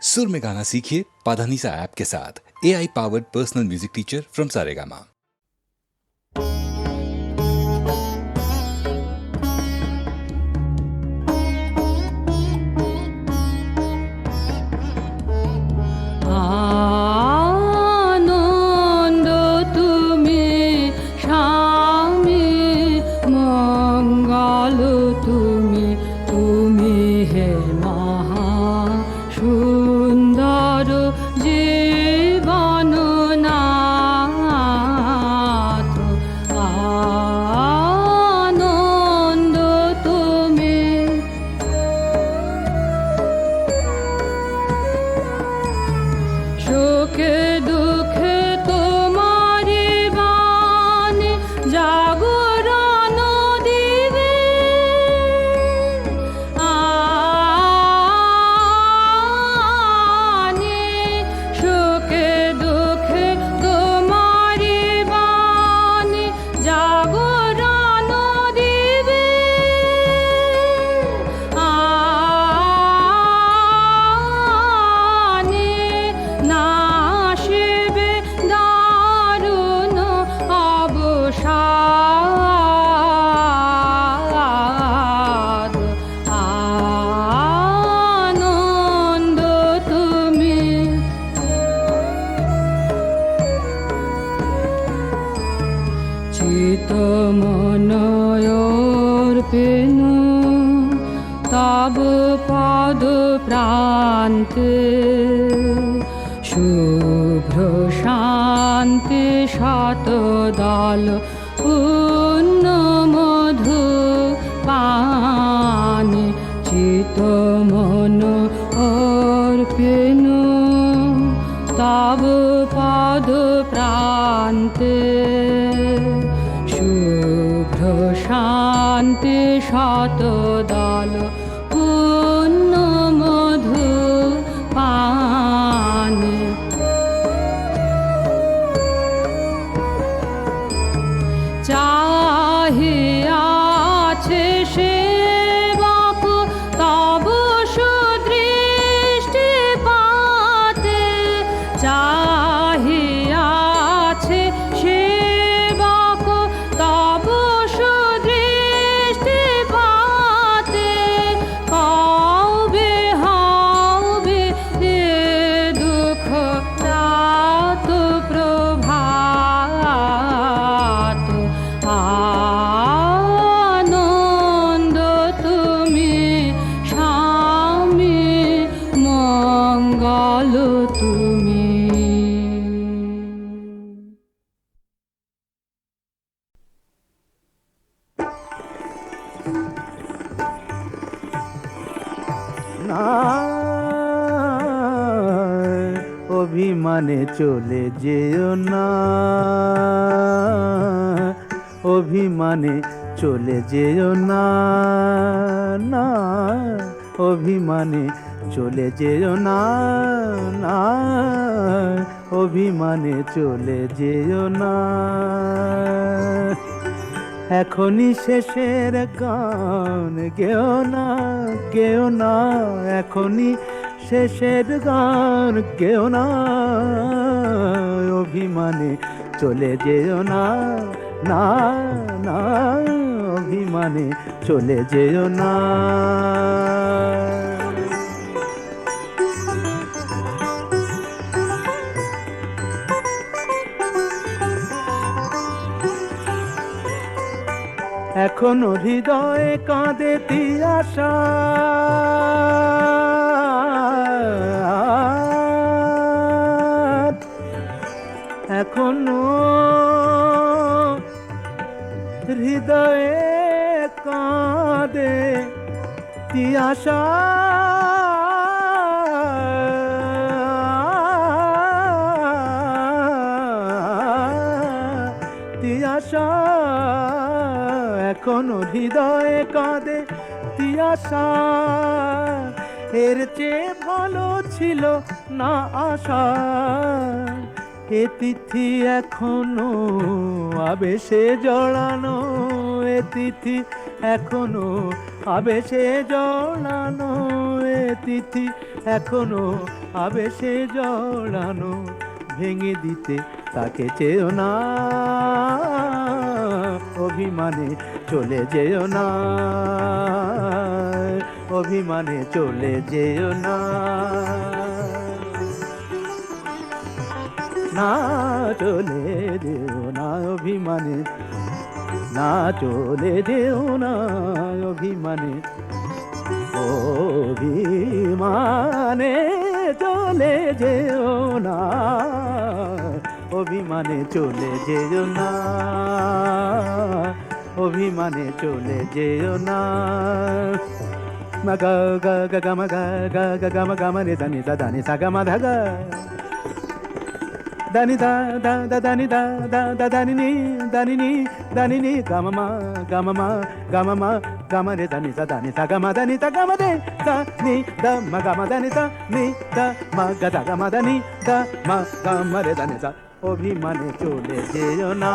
सुर में गाना सीखिए पाधानीसा ऐप के साथ। AI powered personal music teacher from Saregama. আনন্দ তুমি স্বামী, মঙ্গল তুমি, তুমি হে মহা সুন্দর জীবন নাথ। আনন্দ তুমি সুখে দুঃখে তোমারি বাণী জাগরণ দিবে। আনি সুখে দুঃখে তোমারি বাণী জাগরণ দিবে। আনি নাশিবে দারুণ অবসাদ। আনন্দ তুমি চিত মনয়োর্পেন তব পদ প্রান্তে শুভ্র শান্তি শতদল পূর্ণ মধু পানি। চিত মন অর্পেন তব পদ প্রান্তে শুভ্র শান্তি শতদল পূর্ণ মধু পানি। চাহিয়াছে সেবক তব সুদৃষ্টি পাতে। চাহিয়াছে সেবক তব সুদৃষ্টি পাতে। কবে হবে এ দুঃখ রাত প্রভাত। আনন্দ তুমি স্বামী, মঙ্গল তুমি। না অভিমানে চলে যেও না, অভিমানে চলে যেও না, না অভিমানে চলে যেও না, না অভিমানে চলে যেও না। এখনই শেষের গান গেও না, গেও না, এখনই শেষের গান গেও না। অভিমানে চলে যেও না, না না অভিমানে চলে যেও না। এখনো হৃদয়ে কাঁদে তিয়াশা, এখনো হৃদয়ে কাঁদে তিয়াশা। তিয়াশা এখনো হৃদয়ে কাঁদে তিয়াশা। এর চেয়ে ভালো ছিল না আশা। এ তিথি এখনো আবেশে জড়ানো, এ তিথি এখনো আবেশে জড়ানো, এ তিথি এখনো আবেশে জড়ানো, ভেঙে দিতে তাকে চেয়েও না, অভিমানে চলে যেও না, অভিমানে চলে যেও না, না চলে যেও না অভিমানে, না চলে যেও না অভিমানে, অভিমানে চলে যেও না, অভিমানে চলে যেও না, অভিমানে চলে যেও না। মা গা গা গা গা মা গা গা গা গা মা গা মা রে দানি দা দানি সা গা মা ধা গা, দানি দা দা দা দানি দা দা দা দানি নি দানি নি দানি নি গা মা মা গা মা মা গা মা মা গা মা রে দানি সা দানি সা গা মা দানি তা গা মা দে সা নি দা মা গা মা দানি সা নি দা মা গা দা গা মা দানি দা মা গা মা রে দানি সা। অভিমানে চলে যেও না,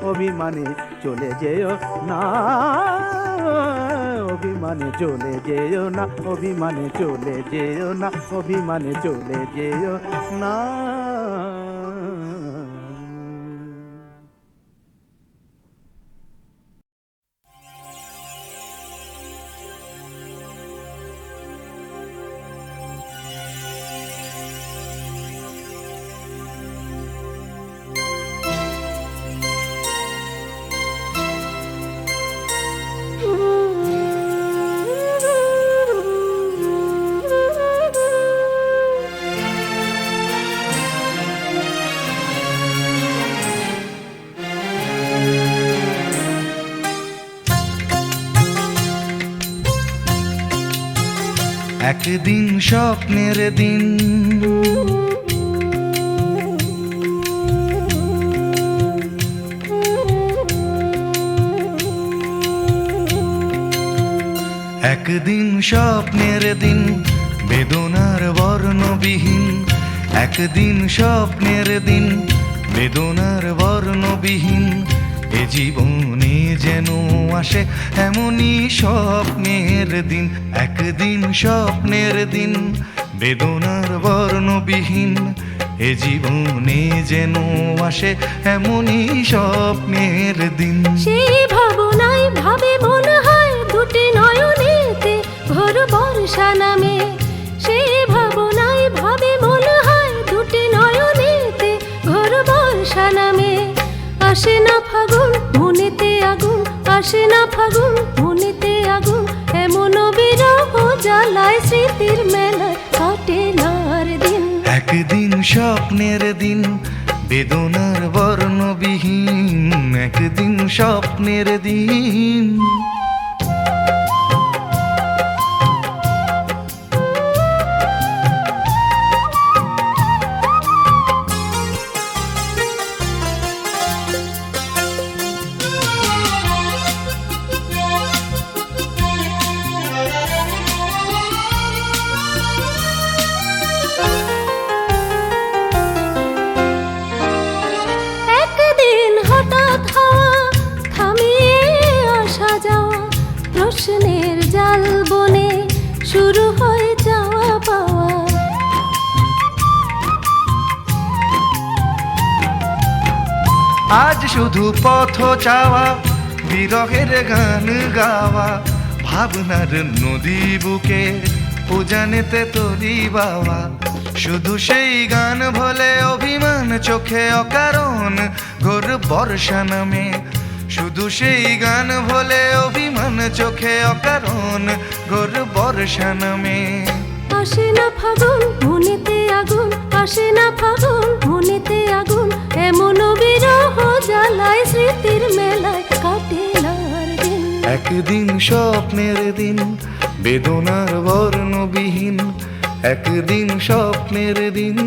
অভিমানে চলে যেও না, অভিমানে চলে যেও না, অভিমানে চলে যেও না, অভিমানে চলে যেও না। একদিন স্বপ্নের দিন, একদিন স্বপ্নের দিন, বেদনার বর্ণবিহীন, একদিন স্বপ্নের দিন, বেদনার বর্ণবিহীন, এ জীবনে যেন আসে এমনই স্বপ্নের দিন, একদিন স্বপ্নের দিন, বেদনার বর্ণবিহীন, এ জীবনে যেন আসে এমনই স্বপ্নের দিন। সেই ভাবনায় ভাবে মনে হয় দুটি নয়নেতে ঘোর বর্ষা নামে, সেই ভাবনায় ভাবে মনে হয় দুটি নয়নেতে ঘোর বর্ষা নামে। আসে না ফাগুন মনেতে আগুন, আসে না ফাগুন মনেতে আগুন, এমন বিরহ জ্বালায় স্মৃতির মেলায় কাটে না আর দিন। একদিন স্বপ্নের দিন, বেদনার বর্ণবিহীন, একদিন স্বপ্নের দিন। প্রশ্নের জাল বনে শুরু হয় যাওয়া পাওয়া, আজ শুধু পথ চাওয়া, বিরহের গান গাওয়া, ভাবনার নদী বুকে উজানেতে তরি বাওয়া, শুধু সেই গান ভোলে অভিমান চোখে অকারণ ঘোর বর্ষা নামে, শুধু সেই গান ভোলে অভিমান চোখে অকারণ ঘোর বর্ষা নামে। আসে না ফাগুন মনেতে আগুন, আসে না ফাগুন মনেতে আগুন, এমন বিরহ জ্বালায় স্মৃতির মেলায় কাটে না আর দিন। একদিন স্বপ্নের দিন, বেদনার বর্ণবিহীন, একদিন স্বপ্নের দিন।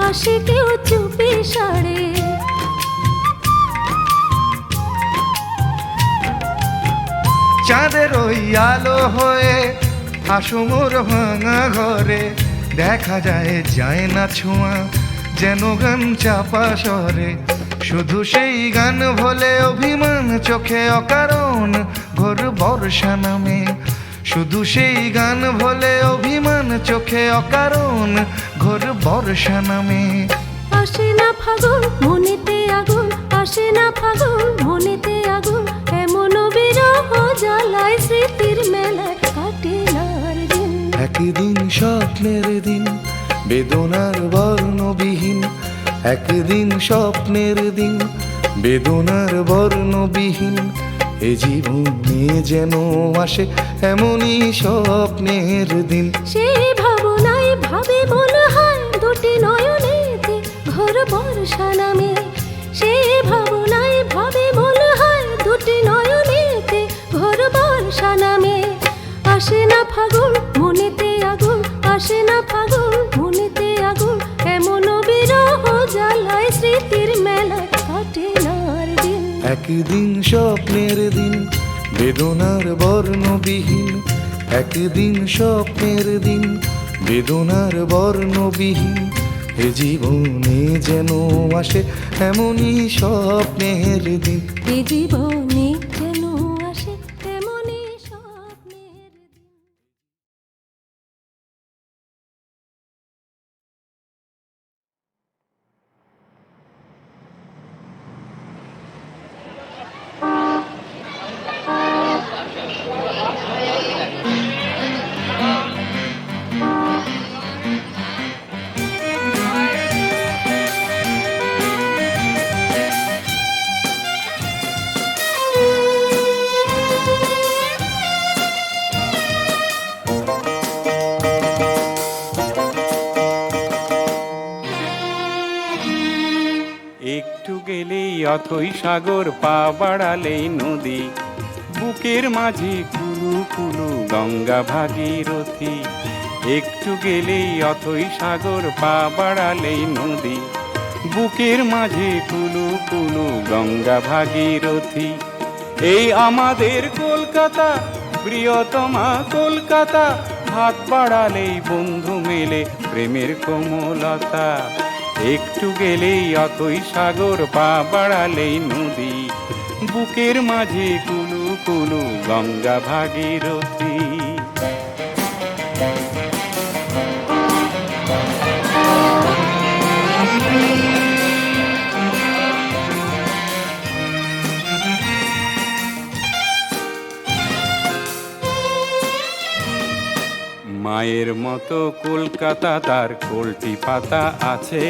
আসে কেউ চুপি সারে। চাঁদের ওই আলো হয়ে আসো মোর ভাঙা ঘরে, দেখা যায় যায় না ছোঁয়া যেন গান চাপা স্বরে। শুধু সেই গান ভোলে অভিমান চোখে অকারণ ঘোর বর্ষা নামে। শুধু সেই গান ভোলে অভিমান চোখে অকারণ ঘোর বর্ষা নামে। আসে না ফাগুন মনেতে আগুন, আসে না ফাগুন মনেতে আগুন, এমন বিরহ জ্বালায় স্মৃতির মেলায় কাটে না আর দিন। একদিন স্বপ্নের দিন বেদনার বর্ণবিহীন, একদিন স্বপ্নের দিন বেদনার বর্ণবিহীন। এ জীবনে যেন আসে এমনই স্বপ্নের দিন। সেই ভাবনায় ভাবে মনে হয় দুটি নয়নেতে ঘোর বর্ষা নামে। সেই ভাবনায় ভাবে মনে হয় দুটি নয়নেতে ঘোর বর্ষা নামে। আসে না ফাগুন মনেতে আগুন, আসে না ফাগুন মনেতে আগুন, এমন বিরহ জ্বালায় স্মৃতির মেলায় কাটে না আর দিন। একদিন স্বপ্নের দিন বেদনার বর্ণবিহীন, একদিন স্বপ্নের দিন বেদনার বর্ণবিহীন। এ জীবনে যেন আসে এমনই স্বপ্নের দিন। এ জীবনে যেন আসে তেমনই স্বপ্নের দিন। একটু গেলেই অথই সাগর, পা বাড়ালেই নদী, বুকের মাঝে কুলু কুলু গঙ্গা ভাগীরথী। একটু গেলেই অথই সাগর, পা বাড়ালেই নদী, বুকের মাঝে কুলু কুলু গঙ্গা ভাগীরথী। এই আমাদের কলকাতা, প্রিয়তমা কলকাতা, হাত বাড়ালেই বন্ধু মেলে প্রেমের কোমলতা। একটু গেলেই অথই সাগর, পা বাড়ালেই নদী, বুকের মাঝে কুলু কুলু গঙ্গা ভাগীরথী। মায়ের মতো কলকাতা তার কলটি পাতা আছে,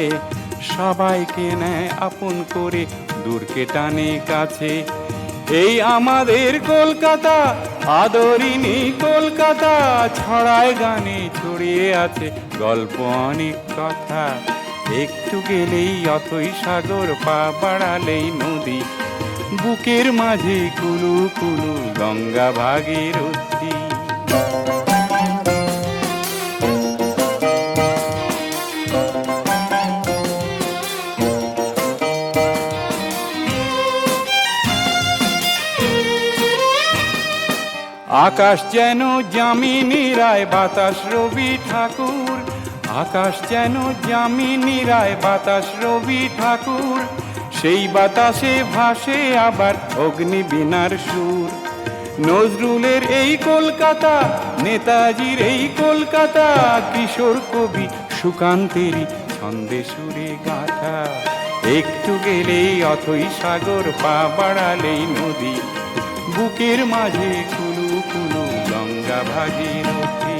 সবাইকে নেয় আপন করে দূরকে টানে কাছে। এই আমাদের কলকাতা, আদরিনী কলকাতা, ছড়ায় গানে ছড়িয়ে আছে গল্প অনেক কথা। একটু গেলেই অথই সাগর, পা বাড়ালেই নদী, বুকের মাঝে কুলু কুলু গঙ্গা ভাগীরথী। আকাশ যেন যামিনী রায়, বাতাস রবি ঠাকুর, আকাশ যেন যামিনী রায়, বাতাস রবি ঠাকুর। সেই বাতাসে ভাসে আবার অগ্নিবীণার সুর। নজরুলের এই কলকাতা, নেতাজির এই কলকাতা, কিশোর কবি সুকান্তেরই ছন্দে সুরে গাথা। একটু গেলেই অথই সাগর, পা বাড়ালেই নদী, বুকের মাঝে কুলু কুলু গঙ্গা ভাগীরথী।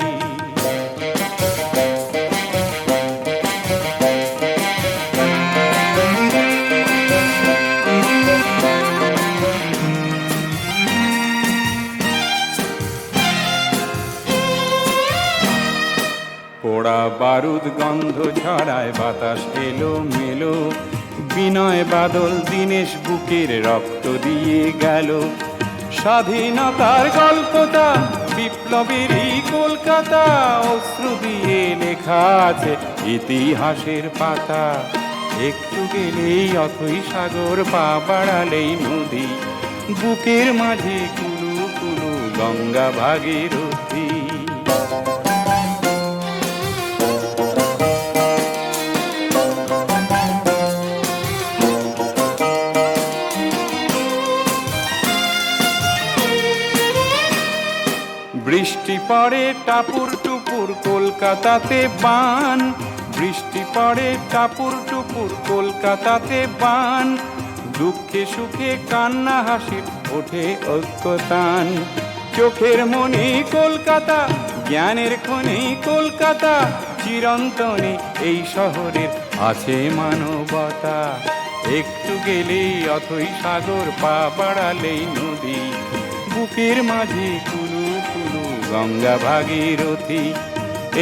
পোড়া বারুদ গন্ধ ছড়ায়, বাতাস এলো মেলো, বিনয় বাদল দীনেশ বুকের রক্ত দিয়ে গেল। স্বাধীনতার গল্পটা বিপ্লবেরই কলকাতা, অশ্রু দিয়ে লেখা আছে ইতিহাসের পাতা। একটু গেলেই অথই সাগর, পা বাড়ালেই নদী, বুকের মাঝে কুলু কুলু গঙ্গা ভাগীরথী। বৃষ্টি পড়ে টাপুর টুপুর কলকাতাতে বান, বৃষ্টি পড়ে টাপুর টুপুর কলকাতাতে বান। দুঃখে সুখে কান্না হাসির ওঠে ঐক্যতান। চোখের মনি কলকাতা, জ্ঞানের খনি কলকাতা, চিরন্তনে এই শহরের আছে মানবতা। একটু গেলেই অথই সাগর, পা বাড়ালেই নদী, বুকের মাঝে কুলু কুলু গঙ্গা ভাগীরথী।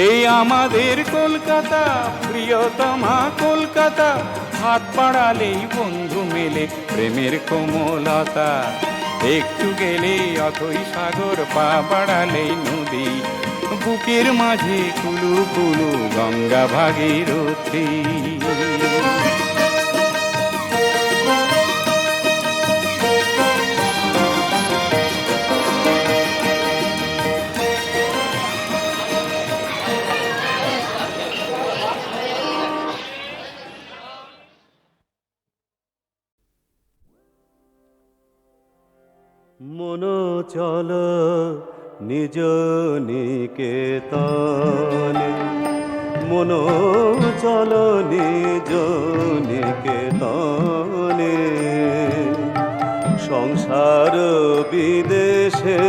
এই আমাদের কলকাতা, প্রিয়তমা কলকাতা, হাত বাড়ালেই বন্ধু মেলে প্রেমের কোমলতা। একটু গেলেই অথই সাগর, পা বাড়ালেই নদী, বুকের মাঝে কুলু কুলু গঙ্গা ভাগীরথী। মন চল নিজ নিকেতনে, মন চল নিজ নিকেতনে। সংসার বিদেশে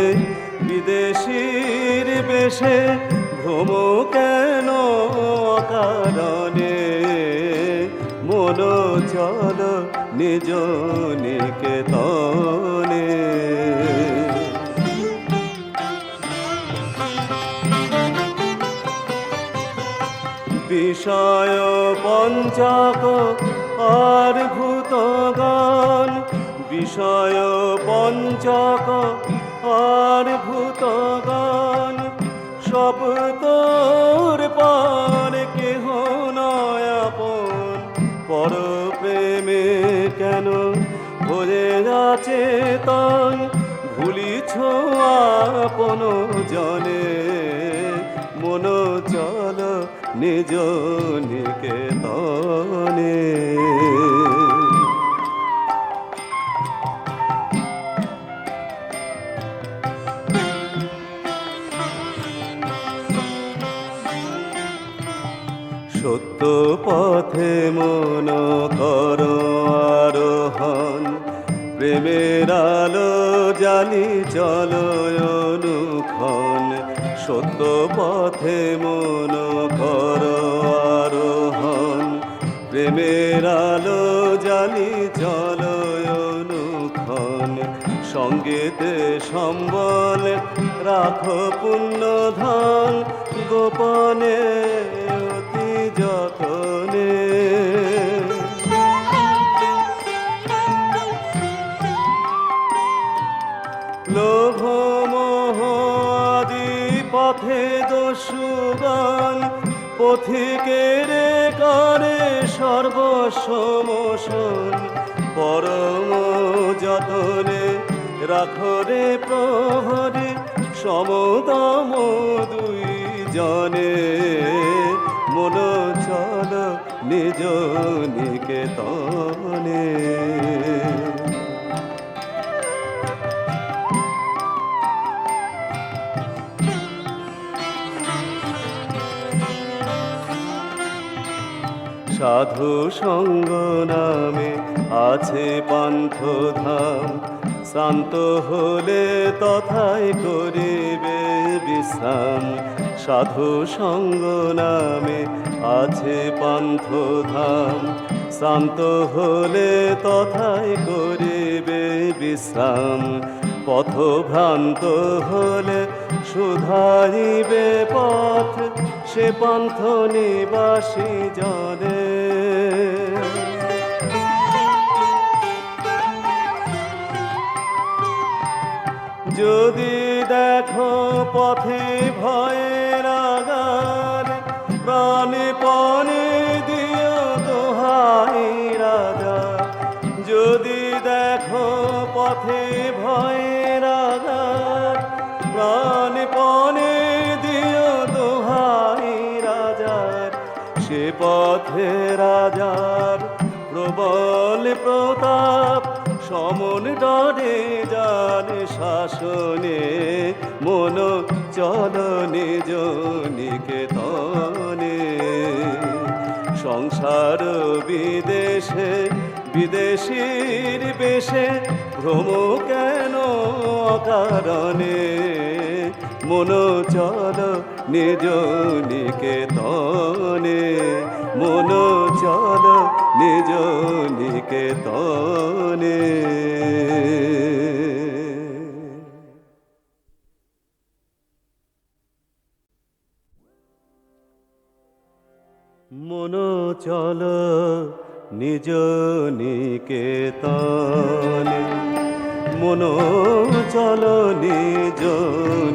বিদেশীর বেশে ভ্রম কেন কারণে। মন চল নিজ নিকেতনে। বিষয় পঞ্চক আর ভূতগণ, বিষয় পঞ্চক আর ভূতগণ, সব তোর পার কেহ নয় আপন। পর প্রেমে কেন ভরে আছে তন, ভুলিছ আপন জনে। মন চল নিজ নিকেতনে। সত্য পথে মন কর আরোহণ, প্রেমের আলো জালি চল অনুক্ষণ। সত্য পথে মন কর আরোহণ, প্রেমের আলো জালি চল অনুক্ষণ। সঙ্গীতে সম্বল রাখো পুণ্য ধন, গোপনে অতি যতনে। লোভ মোহ আদি পথে দস্যুগণ, পথিকের করে সর্বসমোষণ। পরম যতনে রাখো রে প্রহরী, সমতম দুই জনে। মন চল নিজ নিকেতনে। সাধু সঙ্গ নামে আছে পান্থধাম, শান্ত হলে তথায় করিবে বিশ্রাম। সাধু সঙ্গ নামে আছে পান্থধাম, শান্ত হলে তথায় করিবে বিশ্রাম। পথভ্রান্ত হলে শুধাইবে পথ, সে পন্থ নিবাসী জনে। যদি দেখো পথে ভয়ের আগার প্রাণে পণে দিও দোহাই রাজা যদি দেখো পথে ভয়ের আগার প্রাণে পণে দিও দোহাই রাজার সে পথে রাজার প্রবল প্রতাপ সমন ডরে যার শাসনে মন চলনে নিকেতনে সংসার বিদেশে বিদেশীর বেশে ভ্রম কেন কারণে মন চল নিজ নিকেতনে মন চল নিজ নিকেতনে মন চল নিজ নিকেতনে মন চল নিজ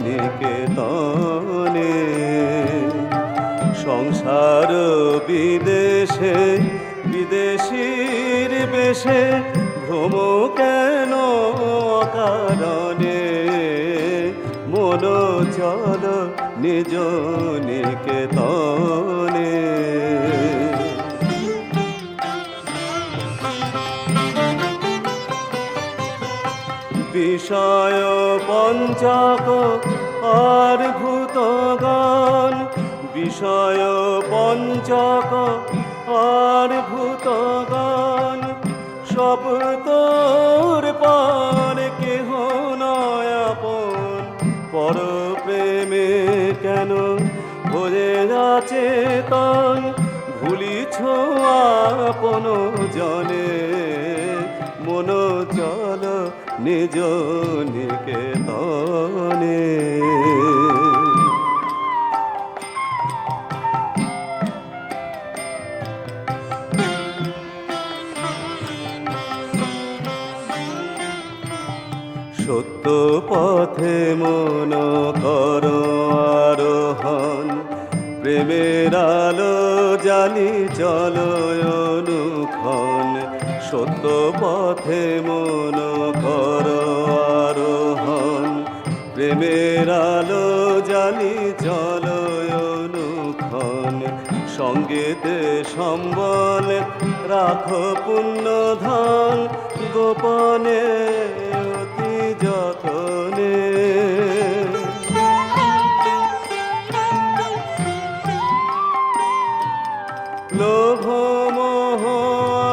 নিকেতনে সংসার বিদেশে বিদেশীর বেশে ভ্রম কেন কারণে মন চল নিজ নিকেতনে বিষয় পঞ্চক আর ভূতগণ বিষয় পঞ্চক আর ভূতগণ সব তোর পার কেহ নয় আপন পর প্রেমে কেন ভরে আছে তন ভুলিছ আপন জনে মন চল নিজ নিকেতনে সত্য পথে মন কর আরোহণ প্রেমের আলো জালি চল অনুক্ষণ সত্য পথে মন কর আরোহণ প্রেমের আলো জালি চল অনুক্ষণ সঙ্গীতে সম্বল রাখো পুণ্য ধন গোপনে অতি যতনে লোভ মোহ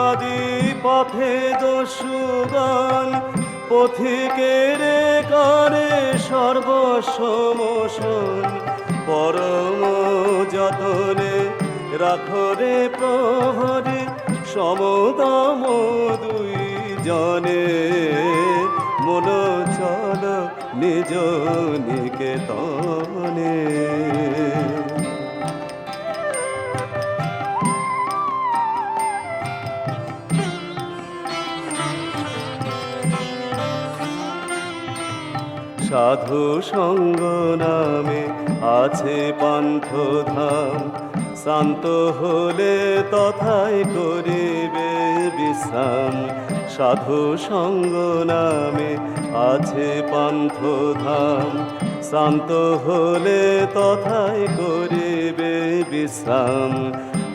আদি পথে দস্যুগণ পথিকের করে সর্বসমোষণ পরম যতনে রাখরে প্রহরে সমতম দুই জনে মন চল নিজ নিকেতনে সাধু সঙ্গ নামে আছে পান্থ ধাম শান্ত হলে তথায় করিবে বিশ্রাম সাধু সঙ্গ নামে আছে পান্থ ধাম শান্ত হলে তথায় করিবে বিশ্রাম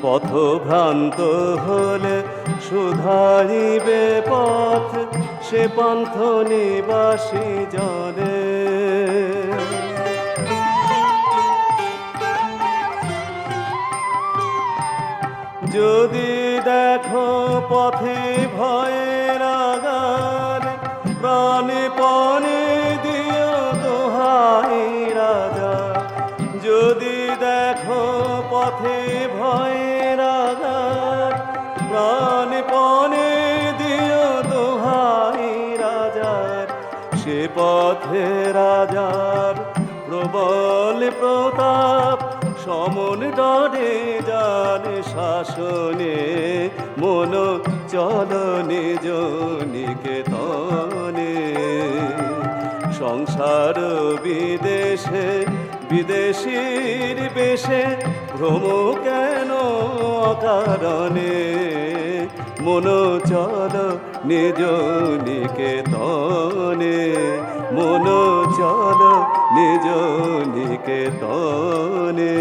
পথভ্রান্ত হলে সুধারিবে পথ সে পান্থ নিবাসী জনে যদি দেখো পথে ভয়ের আগার প্রাণে পণে দিও দোহাই রাজা যদি দেখো পথে ভয়ের আগার প্রাণে পণে দিও দোহাই রাজার সে পথে রাজার প্রবল প্রতাপ সমন ডরে যার শাসনে মন চল নিজ নিকেতনে সংসার বিদেশে বিদেশির বেশে ভ্রম কেন কারণে মন চল নিজ নিকেতনে মন চল নিজ নিকেতনে